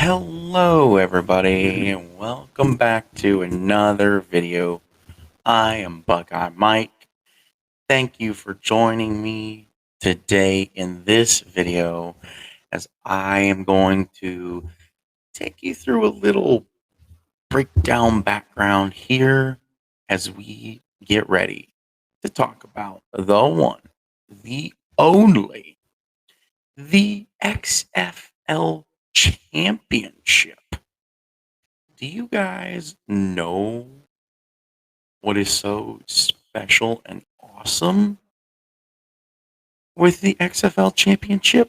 Hello everybody and welcome back to another video. I am Buckeye Mike. Thank you for joining me today in this video as I am going to take you through a little breakdown background here as we get ready to talk about the one, the only, the XFL Championship. Do you guys know what is so special and awesome with the XFL Championship?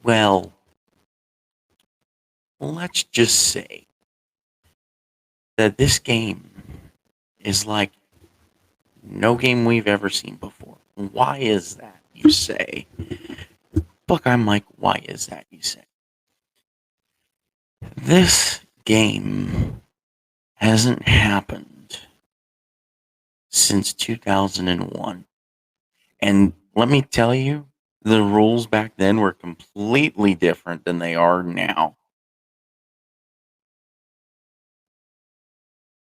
Well, let's just say that this game is like no game we've ever seen before. Why is that, you say? Buckeye Mike, why is that, you say? This game hasn't happened since 2001. And let me tell you, the rules back then were completely different than they are now.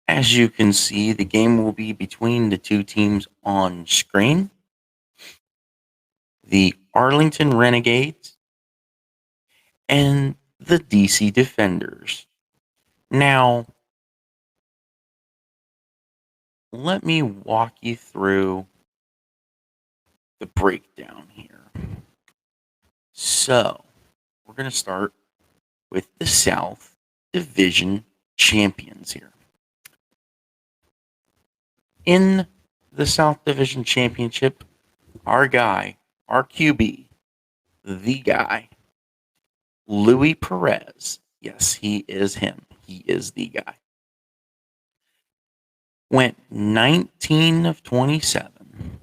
As you can see, the game will be between the two teams on screen. The Arlington Renegades and the DC Defenders. Now, let me walk you through the breakdown here. So, we're going to start with the South Division champions here. In the South Division Championship, our guy, our QB, the guy, Louis Perez, yes, he is him. He is the guy. Went 19 of 27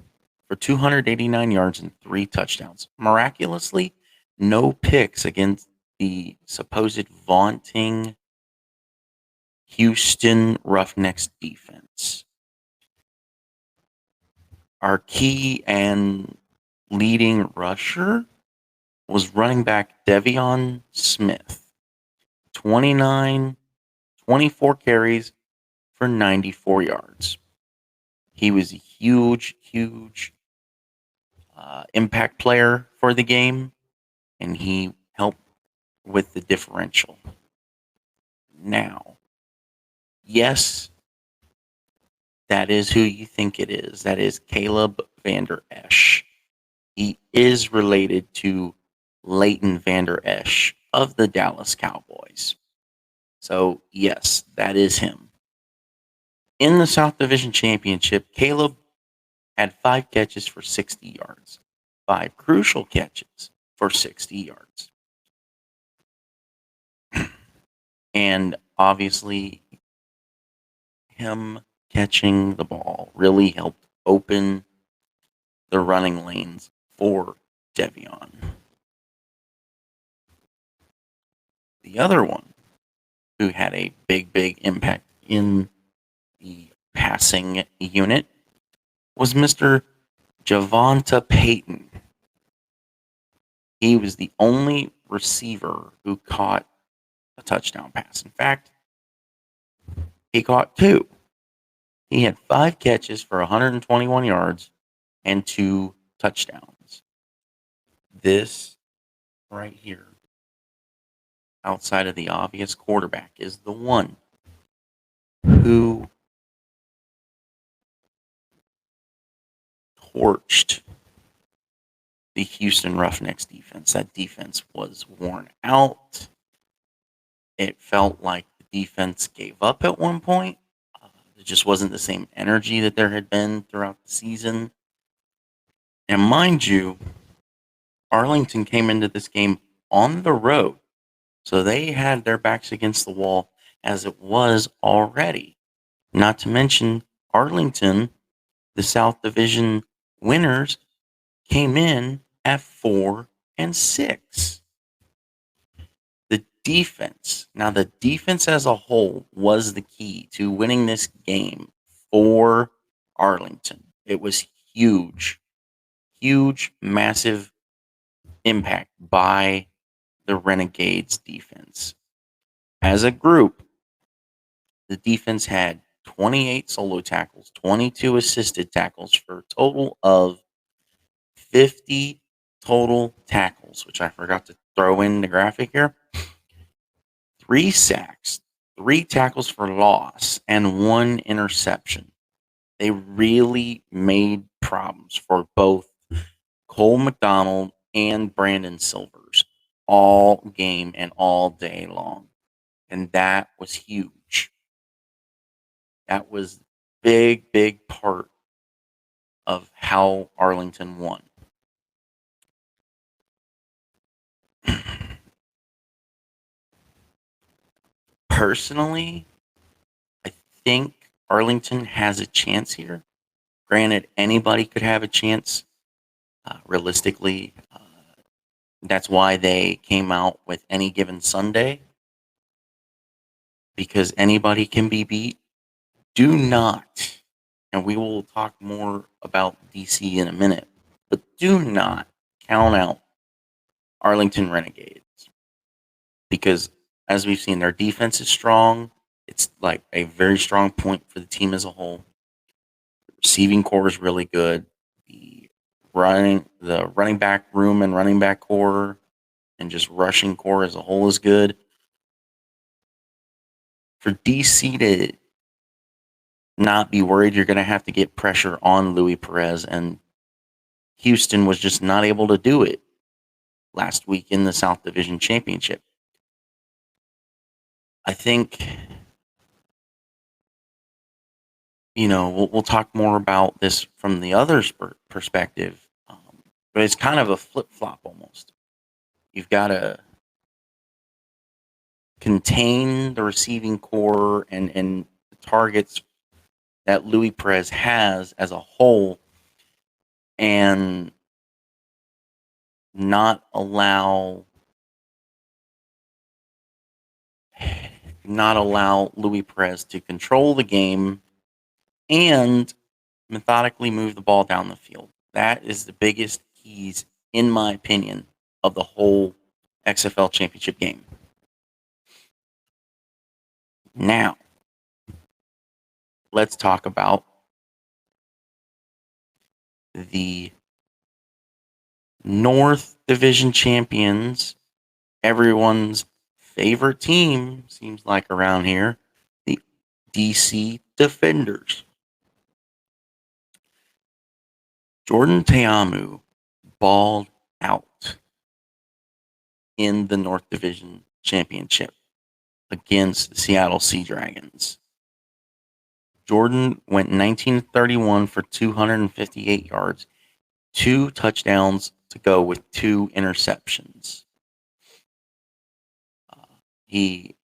for 289 yards and 3 touchdowns. Miraculously, no picks against the supposed vaunting Houston Roughnecks defense. Our key and leading rusher was running back Devion Smith. 24 carries for 94 yards. He was a huge impact player for the game, and he helped with the differential. Now, yes, that is who you think it is. That is Caleb Vander Esch. He is related to Leighton Vander Esch of the Dallas Cowboys. So, yes, that is him. In the South Division Championship, Caleb had 5 catches for 60 yards. 5 crucial catches for 60 yards. And obviously, him catching the ball really helped open the running lanes for Devion. The other one who had a big impact in the passing unit was Mr. Javonta Payton. He was the only receiver who caught a touchdown pass. In fact, he caught 2. He had 5 catches for 121 yards and 2 touchdowns. This right here, outside of the obvious quarterback, is the one who torched the Houston Roughnecks defense. That defense was worn out. It felt like the defense gave up at one point. It just wasn't the same energy that there had been throughout the season. And mind you, Arlington came into this game on the road. So they had their backs against the wall as it was already. Not to mention, Arlington, the South Division winners, came in at 4-6. The defense as a whole was the key to winning this game for Arlington. It was huge, massive impact by the Renegades defense. As a group, the defense had 28 solo tackles, 22 assisted tackles for a total of 50 total tackles, which I forgot to throw in the graphic here. 3 sacks, 3 tackles for loss, and 1 interception. They really made problems for both Cole McDonald and Brandon Silvers all game and all day long. And that was huge. That was big part of how Arlington won. Personally, I think Arlington has a chance here. Granted, anybody could have a chance. Realistically, that's why they came out with any given Sunday, because anybody can be beat. Do not, and we will talk more about DC in a minute, but do not count out Arlington Renegades, because as we've seen, their defense is strong. It's like a very strong point for the team as a whole. The receiving core is really good. The running back room and running back core and just rushing core as a whole is good. For DC to not be worried, you're going to have to get pressure on Louis Perez, and Houston was just not able to do it last week in the South Division Championship. I think, we'll talk more about this from the other's perspective, but it's kind of a flip-flop almost. You've got to contain the receiving core and the targets that Louis Perez has as a whole, and not allow Louis Perez to control the game and methodically move the ball down the field. That is the biggest keys, in my opinion, of the whole XFL Championship game. Now, let's talk about the North Division champions, everyone's favorite team, seems like around here, the DC Defenders. Jordan Ta'amu balled out in the North Division Championship against the Seattle Sea Dragons. Jordan went 19-31 for 258 yards, 2 touchdowns to go with 2 interceptions. He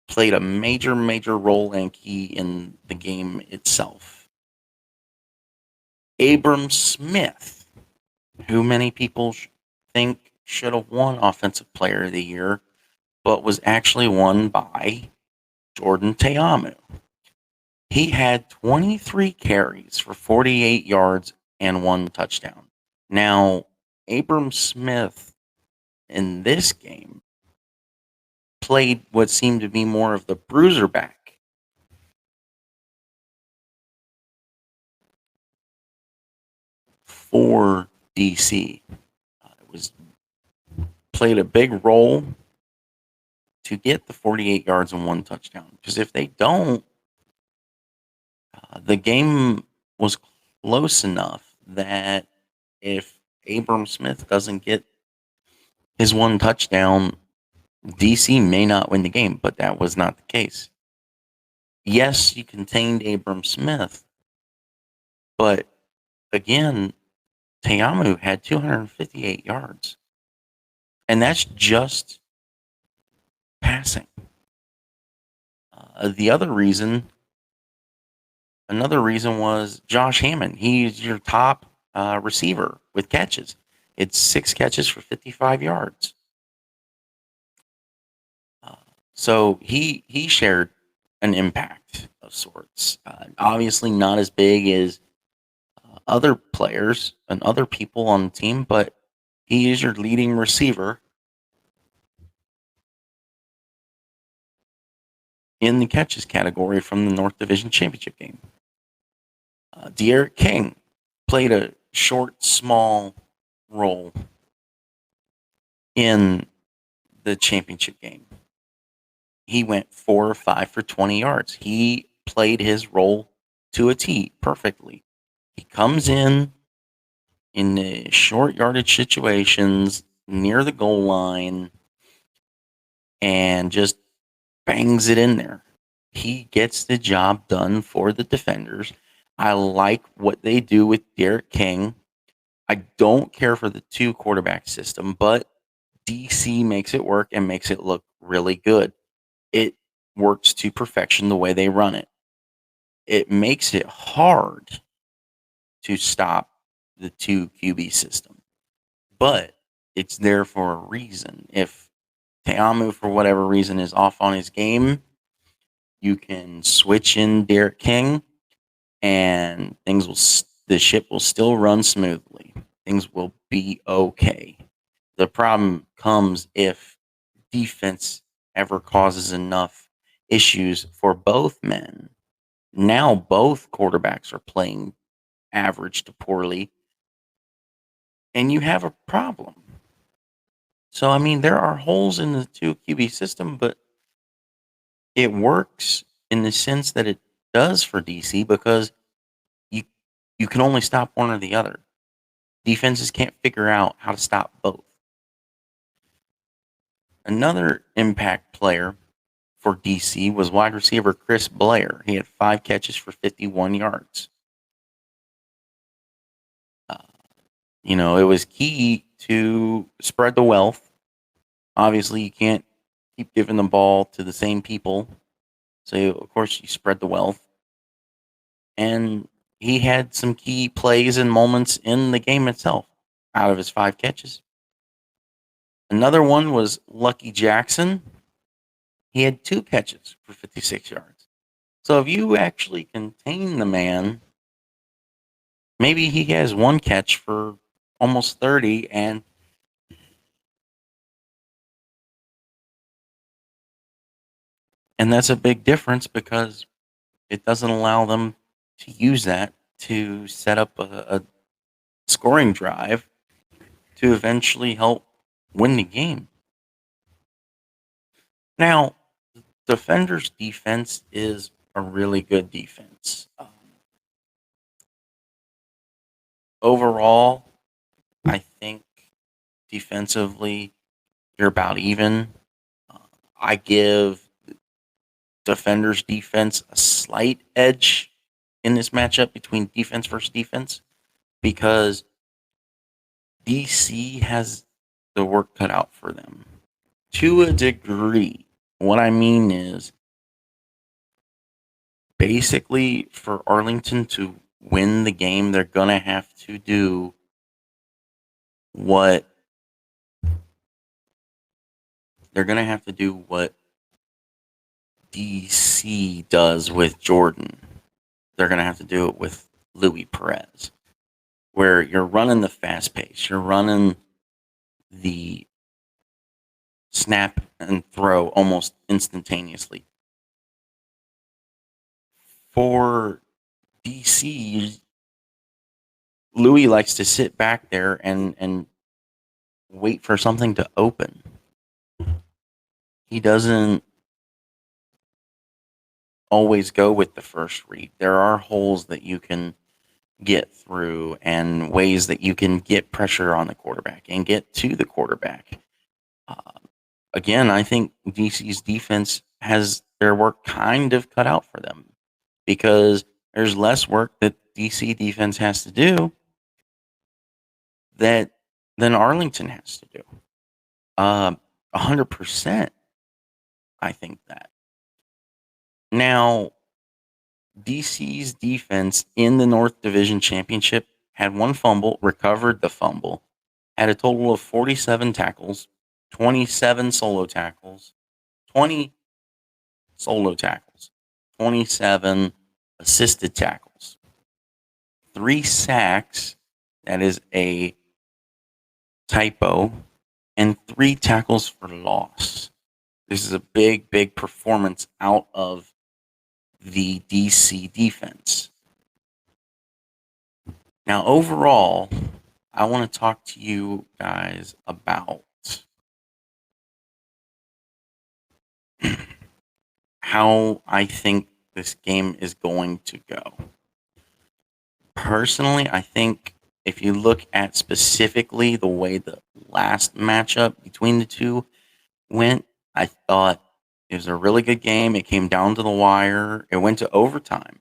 played a major role and key in the game itself. Abram Smith, who many people think should have won Offensive Player of the Year, but was actually won by Jordan Ta'amu. He had 23 carries for 48 yards and 1 touchdown. Now, Abram Smith in this game played what seemed to be more of the bruiser back. For DC. Played a big role to get the 48 yards and 1 touchdown. Because if they don't, the game was close enough that if Abram Smith doesn't get his 1 touchdown, DC may not win the game, but that was not the case. Yes, you contained Abram Smith, but again, Ta'amu had 258 yards. And that's just passing. Another reason was Josh Hammond. He's your top receiver with catches. It's 6 catches for 55 yards. So he shared an impact of sorts. Obviously not as big as other players and other people on the team, but he is your leading receiver. in the catches category from the North Division Championship game. De'Aaron King played a short, small role in the championship game. He went 4 or 5 for 20 yards. He played his role to a T perfectly. He comes in the short yardage situations near the goal line and just bangs it in there. He gets the job done for the defenders. I like what they do with De'Aaron King. I don't care for the 2 quarterback system, but DC makes it work and makes it look really good. It works to perfection the way they run it. It makes it hard to stop the 2 QB system, but it's there for a reason. If Te'amu, for whatever reason, is off on his game, you can switch in De'Aaron King, and the ship will still run smoothly. Things will be okay. The problem comes if defense ever causes enough issues for both men. Now both quarterbacks are playing average to poorly, and you have a problem. So, I mean, there are holes in the 2 QB system, but it works in the sense that it does for DC because you can only stop one or the other. Defenses can't figure out how to stop both. Another impact player for DC was wide receiver Chris Blair. He had 5 catches for 51 yards. It was key to spread the wealth. Obviously, you can't keep giving the ball to the same people. So, of course, you spread the wealth. And he had some key plays and moments in the game itself out of his 5 catches. Another one was Lucky Jackson. He had 2 catches for 56 yards. So if you actually contain the man, maybe he has 1 catch for almost 30, and that's a big difference because it doesn't allow them to use that to set up a scoring drive to eventually help win the game. Now, Defender's defense is a really good defense. Overall, I think defensively, you're about even. I give Defender's defense a slight edge in this matchup between defense versus defense because DC has the work cut out for them to a degree. What I mean is basically for Arlington to win the game, they're going to have to do what DC does with Jordan. They're going to have to do it with Louis Perez, where you're running the fast pace. You're running the snap and throw almost instantaneously. For DC, Louis likes to sit back there and wait for something to open. He doesn't always go with the first read. There are holes that you can get through and ways that you can get pressure on the quarterback and get to the quarterback. Again, I think DC's defense has their work kind of cut out for them because there's less work that DC defense has to do than Arlington has to do. 100%. I think that. Now, DC's defense in the North Division Championship had 1 fumble, recovered the fumble, had a total of 47 tackles, 27 solo tackles, 20 solo tackles, 27 assisted tackles, 3 sacks, that is a typo, and 3 tackles for loss. This is a big, big performance out of the DC defense. Now, overall, I want to talk to you guys about how I think this game is going to go. Personally, I think if you look at specifically the way the last matchup between the two went, I thought it was a really good game. It came down to the wire. It went to overtime.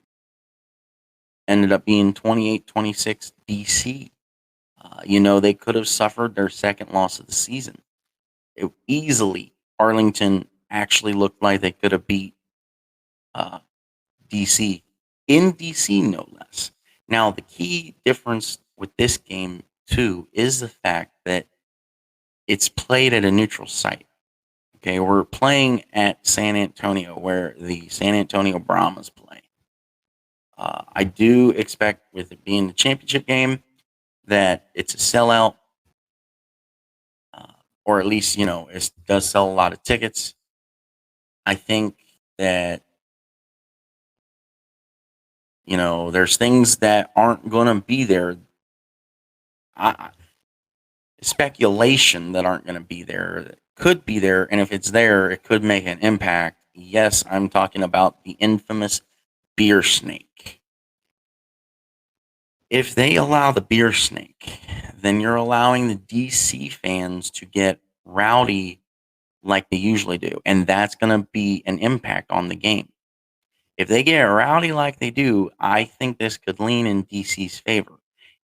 Ended up being 28-26 DC. They could have suffered their second loss of the season. Easily, Arlington actually looked like they could have beat DC. In DC, no less. Now, the key difference with this game, too, is the fact that it's played at a neutral site. Okay, we're playing at San Antonio, where the San Antonio Brahmas play. I do expect, with it being the championship game, that it's a sellout, or at least, it does sell a lot of tickets. I think that, there's things that aren't going to be there. Speculation that aren't going to be there, that could be there, and if it's there, it could make an impact. Yes, I'm talking about the infamous beer snake. If they allow the beer snake, then you're allowing the DC fans to get rowdy like they usually do, and that's going to be an impact on the game. If they get rowdy like they do, I think this could lean in DC's favor.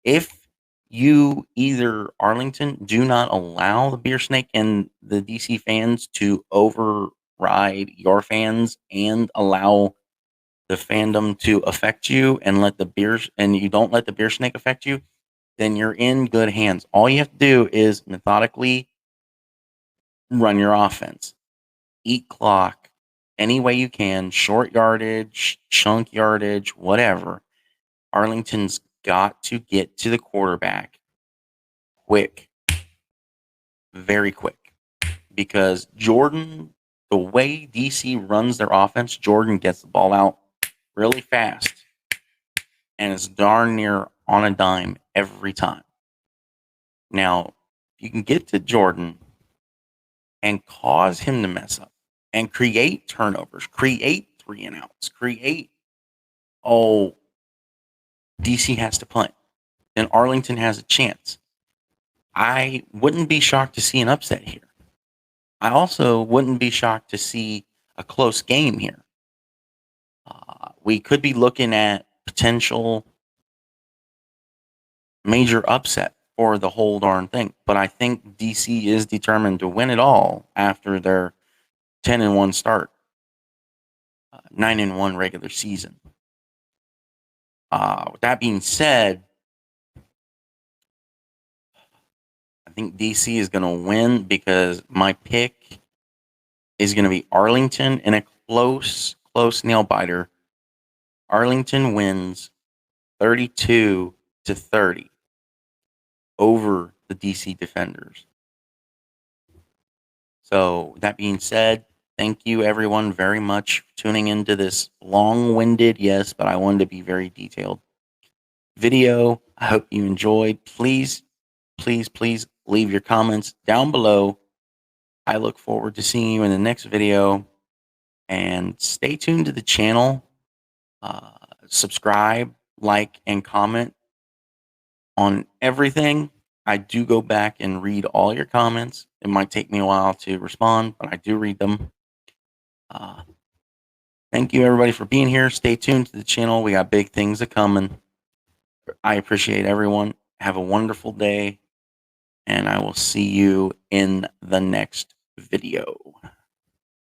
If you, either Arlington, do not allow the beer snake and the DC fans to override your fans and allow the fandom to affect you, and you don't let the beer snake affect you, then you're in good hands. All you have to do is methodically run your offense, eat clock any way you can, short yardage, chunk yardage, whatever. Arlington's got to get to the quarterback quick, very quick, because Jordan, the way DC runs their offense, Jordan gets the ball out really fast and is darn near on a dime every time. Now, you can get to Jordan and cause him to mess up and create turnovers, create 3 and outs, DC has to punt. Then Arlington has a chance. I wouldn't be shocked to see an upset here. I also wouldn't be shocked to see a close game here. We could be looking at potential major upset for the whole darn thing. But I think DC is determined to win it all after their 10-1 start, 9-1 regular season. With that being said, I think DC is going to win because my pick is going to be Arlington in a close nail biter. Arlington wins 32-30 over the DC Defenders. So, that being said, thank you everyone very much for tuning into this long-winded, yes, but I wanted to be very detailed video. I hope you enjoyed. Please leave your comments down below. I look forward to seeing you in the next video, and stay tuned to the channel. Subscribe, like, and comment on everything. I do go back and read all your comments. It might take me a while to respond, but I do read them. Thank you everybody for being here. Stay tuned to the channel. We got big things coming. I appreciate everyone. Have a wonderful day, and I will see you in the next video.